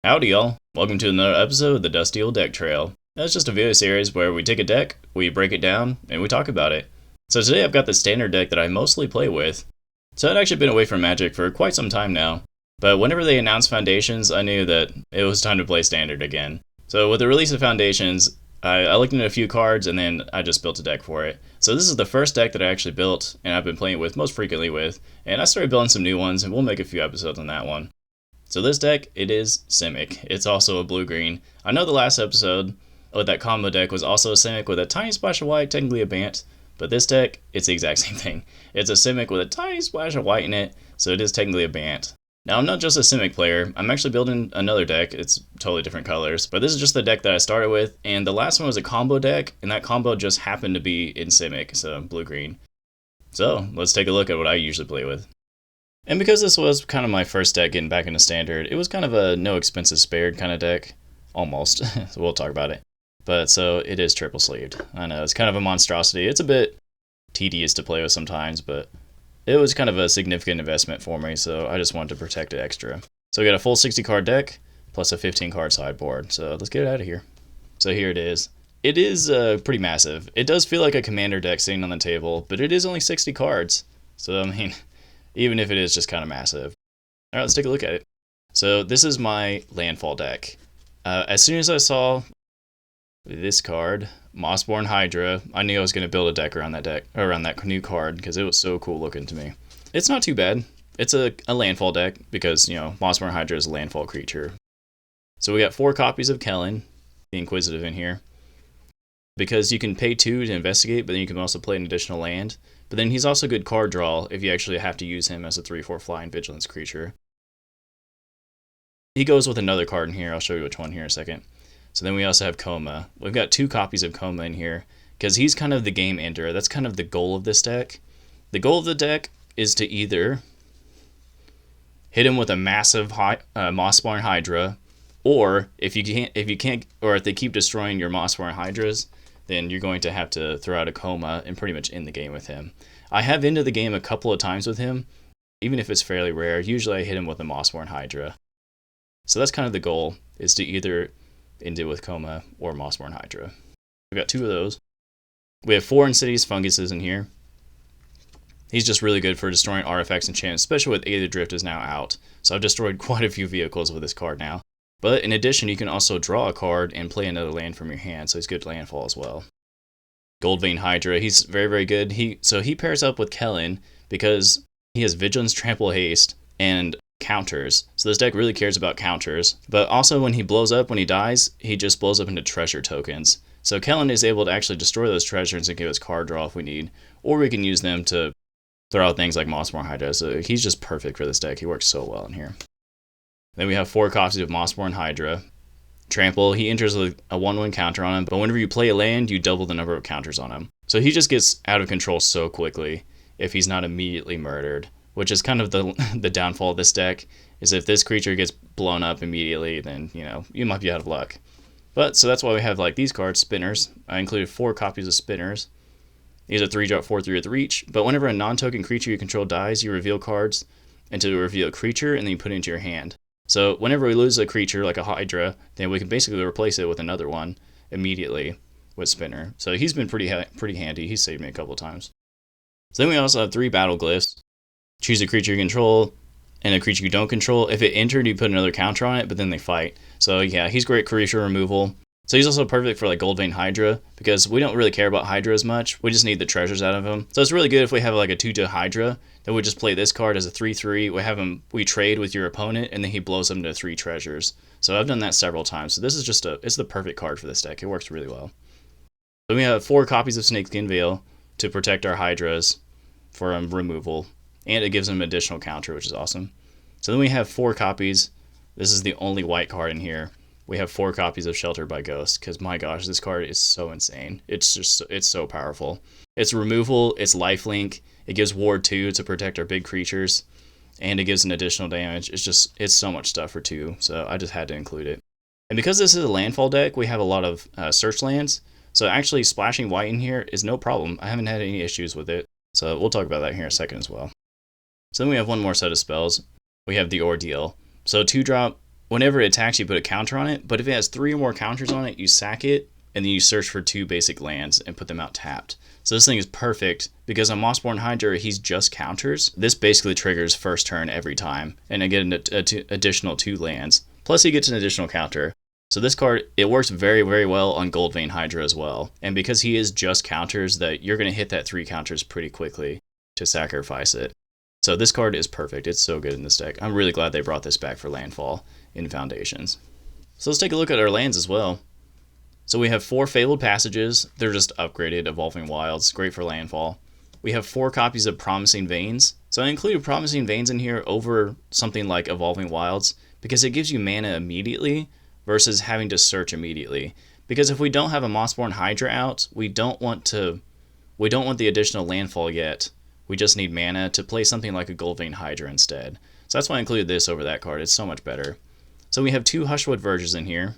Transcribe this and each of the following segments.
Howdy y'all, welcome to another episode of the Dusty Old Deck Trail. That's just a video series where we take a deck, we break it down, and we talk about it. So today I've got the standard deck that I mostly play with. So I'd actually been away from Magic for quite some time now, but whenever they announced Foundations, I knew that it was time to play standard again. So with the release of Foundations, I looked into a few cards and then I just built a deck for it. So this is the first deck that I actually built and I've been playing with most frequently with, and I started building some new ones and we'll make a few episodes on that one. So this deck, it is Simic. It's also a blue-green. I know the last episode with that combo deck was also a Simic with a tiny splash of white, technically a Bant, but this deck, it's the exact same thing. It's a Simic with a tiny splash of white in it, so it is technically a Bant. Now, I'm not just a Simic player, I'm actually building another deck. It's totally different colors, but this is just the deck that I started with, and the last one was a combo deck, and that combo just happened to be in Simic, so blue-green. So, let's take a look at what I usually play with. And because this was kind of my first deck getting back into standard, it was kind of a no expenses spared kind of deck. Almost. So we'll talk about it. But so it is triple sleeved. I know, it's kind of a monstrosity. It's a bit tedious to play with sometimes, but it was kind of a significant investment for me, so I just wanted to protect it extra. So we got a full 60 card deck, plus a 15 card sideboard. So let's get it out of here. So here it is. It is pretty massive. It does feel like a commander deck sitting on the table, but it is only 60 cards. So I mean, even if it is just kind of massive. Alright, let's take a look at it. So this is my Landfall deck. As soon as I saw this card, Mossborn Hydra, I knew I was going to build a deck around that new card, because it was so cool looking to me. It's not too bad. It's a Landfall deck, because, you know, Mossborn Hydra is a landfall creature. So we got 4 copies of Kellan, the Inquisitive, in here. Because you can pay 2 to investigate, but then you can also play an additional land. But then he's also good card draw if you actually have to use him as a 3/4 flying vigilance creature. He goes with another card in here. I'll show you which one here in a second. So then we also have Koma. We've got 2 copies of Koma in here because he's kind of the game ender. That's kind of the goal of this deck. The goal of the deck is to either hit him with a massive Mossborn Hydra, or if they keep destroying your Mossborn Hydras, then you're going to have to throw out a Koma and pretty much end the game with him. I have ended the game a couple of times with him, even if it's fairly rare. Usually I hit him with a Mossborn Hydra. So that's kind of the goal, is to either end it with Koma or Mossborn Hydra. We've got 2 of those. We have 4 Insidious Funguses in here. He's just really good for destroying artifacts and enchantments, especially with Aether Drift is now out. So I've destroyed quite a few vehicles with this card now. But in addition, you can also draw a card and play another land from your hand, so he's good landfall as well. Goldvein Hydra, he's very, very good. He pairs up with Kellan because he has Vigilance, Trample, Haste, and counters. So this deck really cares about counters. But also when he blows up, when he dies, he just blows up into treasure tokens. So Kellan is able to actually destroy those treasures and give us card draw if we need. Or we can use them to throw out things like Mossborn Hydra. So he's just perfect for this deck. He works so well in here. Then we have 4 copies of Mossborn Hydra. Trample, he enters a 1/1 counter on him, but whenever you play a land, you double the number of counters on him. So he just gets out of control so quickly if he's not immediately murdered, which is kind of the downfall of this deck, is if this creature gets blown up immediately, then, you know, you might be out of luck. But, so that's why we have, like, these cards, Spinners. I included 4 copies of Spinners. These are 3-drop 4/3 with reach, but whenever a non-token creature you control dies, you reveal cards into reveal a creature, and then you put it into your hand. So whenever we lose a creature like a Hydra, then we can basically replace it with another one immediately with Spinner. So he's been pretty handy. He's saved me a couple of times. So then we also have 3 battle glyphs. Choose a creature you control and a creature you don't control. If it entered, you put another counter on it, but then they fight. So yeah, he's great creature removal. So he's also perfect for like Goldvein Hydra, because we don't really care about Hydra as much. We just need the treasures out of him. So it's really good if we have like a 2/2 Hydra, then we just play this card as a 3/3. We trade with your opponent, and then he blows them to 3 treasures. So I've done that several times. So this is it's the perfect card for this deck. It works really well. Then we have 4 copies of Snakeskin Veil to protect our Hydras for removal, and it gives them an additional counter, which is awesome. So then we have 4 copies. This is the only white card in here. We have 4 copies of Shelter by Ghost, because my gosh, this card is so insane. It's so powerful. It's removal, it's lifelink, it gives ward 2 to protect our big creatures, and it gives an additional damage. It's so much stuff for 2, so I just had to include it. And because this is a landfall deck, we have a lot of search lands, so actually splashing white in here is no problem. I haven't had any issues with it, so we'll talk about that here in a second as well. So then we have one more set of spells. We have the Ordeal. So 2-drop whenever it attacks, you put a counter on it, but if it has 3 or more counters on it, you sack it, and then you search for 2 basic lands and put them out tapped. So this thing is perfect, because on Mossborn Hydra, he's just counters. This basically triggers first turn every time, and I get an additional 2 lands. Plus he gets an additional counter. So this card, it works very, very well on Goldvein Hydra as well. And because he is just counters, that you're going to hit that 3 counters pretty quickly to sacrifice it. So this card is perfect. It's so good in this deck. I'm really glad they brought this back for Landfall in Foundations. So let's take a look at our lands as well. So we have 4 Fabled Passages. They're just upgraded Evolving Wilds. Great for Landfall. We have 4 copies of Promising Veins. So I included Promising Veins in here over something like Evolving Wilds because it gives you mana immediately versus having to search immediately. Because if we don't have a Mossborn Hydra out, we don't want the additional landfall yet. We just need mana to play something like a Goldvein Hydra instead. So that's why I included this over that card. It's so much better. So we have 2 Hushwood Verges in here,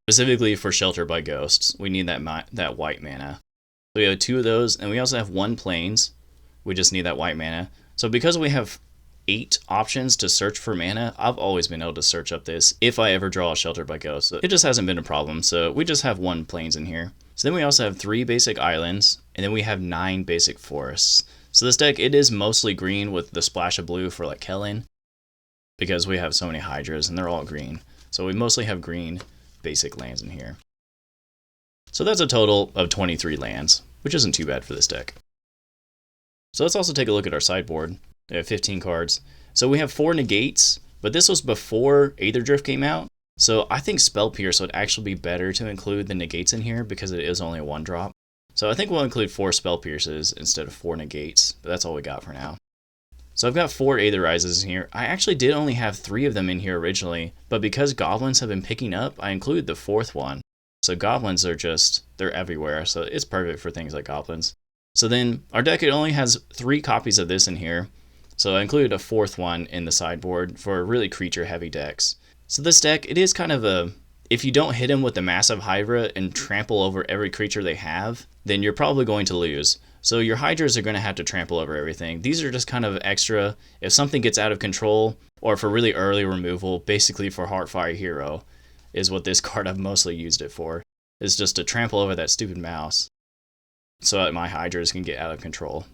specifically for Shelter by Ghosts. We need that white mana. So we have 2 of those, and we also have 1 Plains. We just need that white mana. So because we have 8 options to search for mana, I've always been able to search up this if I ever draw a Shelter by Ghost. So it just hasn't been a problem, so we just have 1 Plains in here. So then we also have 3 basic islands, and then we have 9 basic forests. So this deck, it is mostly green with the splash of blue for like Kellan, because we have so many Hydras and they're all green. So we mostly have green basic lands in here. So that's a total of 23 lands, which isn't too bad for this deck. So let's also take a look at our sideboard. We have 15 cards. So we have 4 negates, but this was before Aetherdrift came out. So I think Spell Pierce would actually be better to include the negates in here because it is only a 1-drop. So I think we'll include 4 Spell Pierces instead of 4 negates, but that's all we got for now. So I've got 4 Aetherizes in here. I actually did only have 3 of them in here originally, but because goblins have been picking up, I included the 4th one. So goblins are they're everywhere, so it's perfect for things like goblins. So then our deck, it only has 3 copies of this in here. So I included a 4th one in the sideboard for really creature-heavy decks. So this deck, it is kind of if you don't hit him with the massive Hydra and trample over every creature they have, then you're probably going to lose. So your Hydras are going to have to trample over everything. These are just kind of extra if something gets out of control, or for really early removal, basically for Heartfire Hero, is what this card I've mostly used it for, is just to trample over that stupid mouse so that my Hydras can get out of control.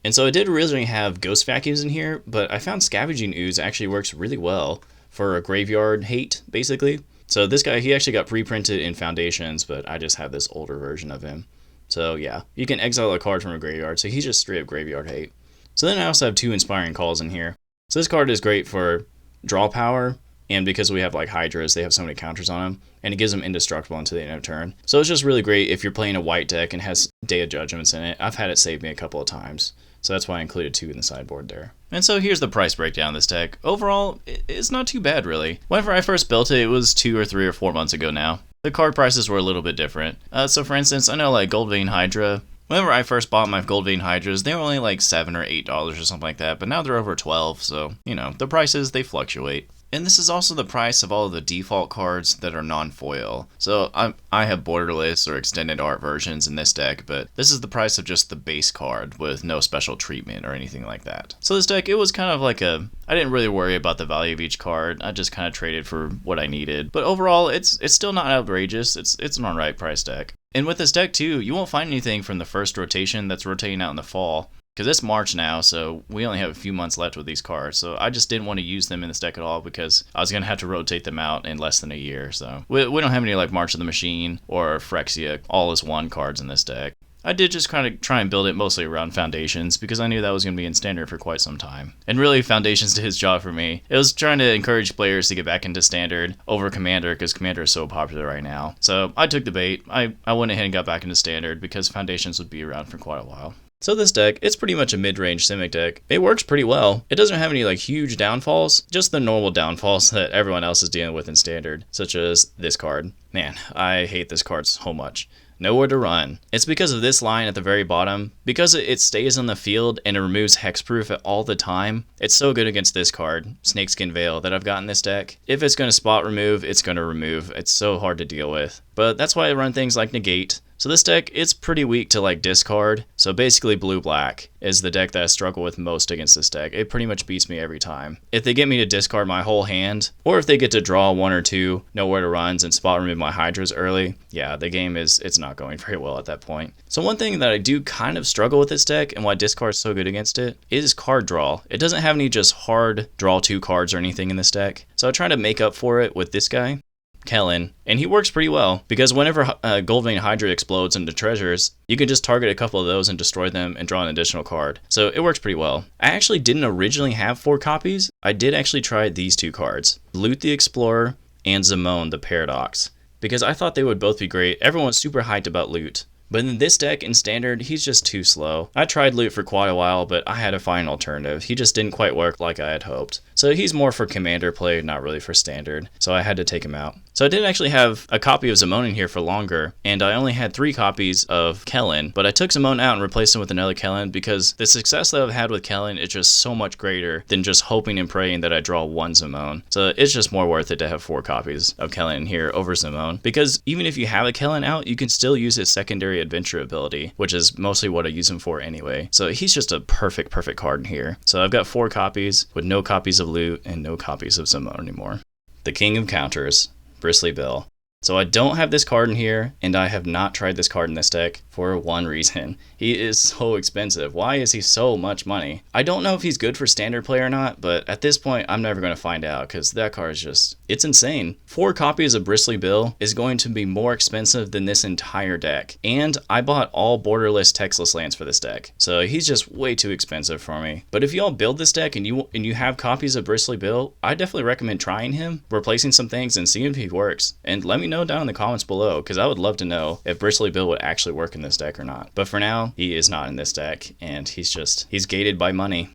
And so I did originally have Ghost Vacuums in here, but I found Scavenging Ooze actually works really well for a graveyard hate, basically. So this guy, he actually got pre-printed in Foundations, but I just have this older version of him. So yeah, you can exile a card from a graveyard, so he's just straight up graveyard hate. So then I also have 2 Inspiring Calls in here. So this card is great for draw power, and because we have like Hydras, they have so many counters on them, and it gives them indestructible until the end of turn. So it's just really great if you're playing a white deck and has Day of Judgments in it. I've had it save me a couple of times. So that's why I included 2 in the sideboard there. And so here's the price breakdown of this deck. Overall, it's not too bad, really. Whenever I first built it, it was 2 or 3 or 4 months ago now. The card prices were a little bit different. So for instance, I know like Goldvein Hydra, whenever I first bought my Goldvein Hydras, they were only like $7 or $8 or something like that, but now they're over $12, so, you know, the prices, they fluctuate. And this is also the price of all of the default cards that are non-foil. So I have borderless or extended art versions in this deck, but this is the price of just the base card with no special treatment or anything like that. So this deck, it was kind of like I didn't really worry about the value of each card. I just kind of traded for what I needed. But overall, it's still not outrageous. It's an alright price deck. And with this deck too, you won't find anything from the first rotation that's rotating out in the fall. Because it's March now, so we only have a few months left with these cards. So I just didn't want to use them in this deck at all because I was going to have to rotate them out in less than a year. So we don't have any like March of the Machine or Phyrexia all-as-one cards in this deck. I did just kind of try and build it mostly around Foundations because I knew that was going to be in Standard for quite some time. And really, Foundations did its job for me. It was trying to encourage players to get back into Standard over Commander because Commander is so popular right now. So I took the bait. I went ahead and got back into Standard because Foundations would be around for quite a while. So this deck, it's pretty much a mid-range Simic deck. It works pretty well. It doesn't have any like huge downfalls, just the normal downfalls that everyone else is dealing with in Standard, such as this card. Man, I hate this card so much. Nowhere to run. It's because of this line at the very bottom. Because it stays on the field and it removes hexproof all the time, it's so good against this card, Snakeskin Veil, that I've got in this deck. If it's going to spot remove, it's going to remove. It's so hard to deal with. But that's why I run things like Negate. So this deck, it's pretty weak to like discard. So basically blue-black is the deck that I struggle with most against this deck. It pretty much beats me every time. If they get me to discard my whole hand, or if they get to draw one or two, know where to runs, and spot remove my Hydras early, yeah, the game it's not going very well at that point. So one thing that I do kind of struggle with this deck, and why discard is so good against it, is card draw. It doesn't have any just hard draw 2 cards or anything in this deck. So I try to make up for it with this guy, Kellan, and he works pretty well because whenever Goldvein Hydra explodes into treasures, you can just target a couple of those and destroy them and draw an additional card. So it works pretty well. I actually didn't originally have 4 copies. I did actually try these 2 cards, Loot the Explorer and Zimone the Paradox, because I thought they would both be great. Everyone's super hyped about Loot. But in this deck, in Standard, he's just too slow. I tried Loot for quite a while, but I had to find an alternative. He just didn't quite work like I had hoped. So he's more for Commander play, not really for Standard. So I had to take him out. So I did actually have a copy of Zimone in here for longer, and I only had 3 copies of Kellan, but I took Zimone out and replaced him with another Kellan because the success that I've had with Kellan is just so much greater than just hoping and praying that I draw 1 Zimone. So it's just more worth it to have 4 copies of Kellan in here over Zimone, because even if you have a Kellan out, you can still use his secondary adventure ability, which is mostly what I use him for anyway. So he's just a perfect card in here. So I've got 4 copies with no copies of Loot and no copies of Zimone anymore. The King of Counters, Bristly Bill. So I don't have this card in here, and I have not tried this card in this deck for one reason. He is so expensive. Why is he so much money? I don't know if he's good for Standard play or not, but at this point, I'm never going to find out because that card is just, it's insane. 4 copies of Bristly Bill is going to be more expensive than this entire deck. And I bought all borderless, textless lands for this deck. So he's just way too expensive for me. But if y'all build this deck and you have copies of Bristly Bill, I definitely recommend trying him, replacing some things, and seeing if he works. And let me know down in the comments below, because I would love to know if Bristly Bill would actually work in this deck or not. But for now, he is not in this deck, and he's gated by money.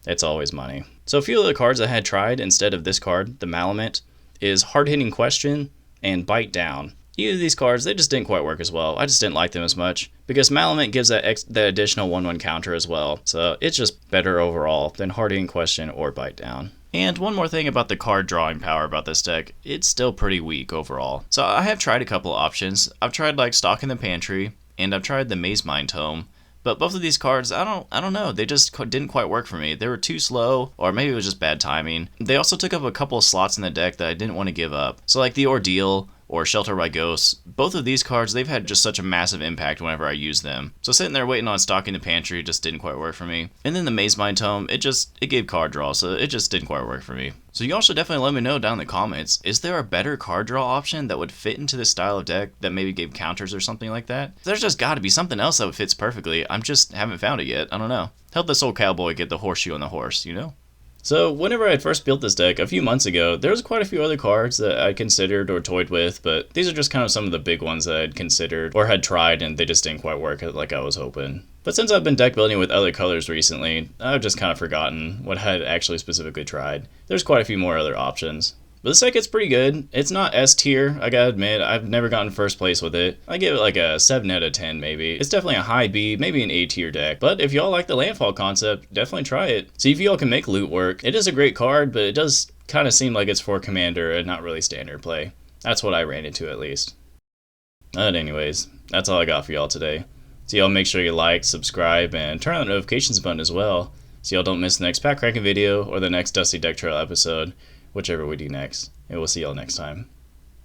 It's always money. So a few of the cards I had tried instead of this card, the Malamet, is Hard-Hitting Question and Bite Down. Either of these cards, they just didn't quite work as well. I just didn't like them as much, because Malamet gives that additional 1/1 counter as well. So it's just better overall than Hard-Hitting Question or Bite Down. And one more thing about the card drawing power about this deck, it's still pretty weak overall. So I have tried a couple options. I've tried like Stock in the Pantry, and I've tried the Maze Mind Tome. But both of these cards, I don't know, they just didn't quite work for me. They were too slow, or maybe it was just bad timing. They also took up a couple of slots in the deck that I didn't want to give up. So like the Ordeal or Shelter by Ghosts, both of these cards, they've had just such a massive impact whenever I use them. So sitting there waiting on Stock in the Pantry just didn't quite work for me. And then the Maze Mind Tome, it gave card draw, so it just didn't quite work for me. So you all should definitely let me know down in the comments, is there a better card draw option that would fit into this style of deck that maybe gave counters or something like that? There's just got to be something else that fits perfectly. I just haven't found it yet. I don't know. Help this old cowboy get the horseshoe on the horse, you know? So whenever I had first built this deck a few months ago, there was quite a few other cards that I considered or toyed with, but these are just kind of some of the big ones that I'd considered or had tried, and they just didn't quite work like I was hoping. But since I've been deck building with other colors recently, I've just kind of forgotten what I had actually specifically tried. There's quite a few more other options. But this deck is pretty good. It's not S tier, I gotta admit. I've never gotten first place with it. I give it like a 7 out of 10 maybe. It's definitely a high B, maybe an A tier deck. But if y'all like the Landfall concept, definitely try it. See if y'all can make Loot work. It is a great card, but it does kind of seem like it's for Commander and not really Standard play. That's what I ran into at least. But anyways, that's all I got for y'all today. So y'all make sure you like, subscribe, and turn on the notifications button as well, so y'all don't miss the next pack cracking video or the next Dusty Deck Trail episode, whichever we do next. And we'll see y'all next time.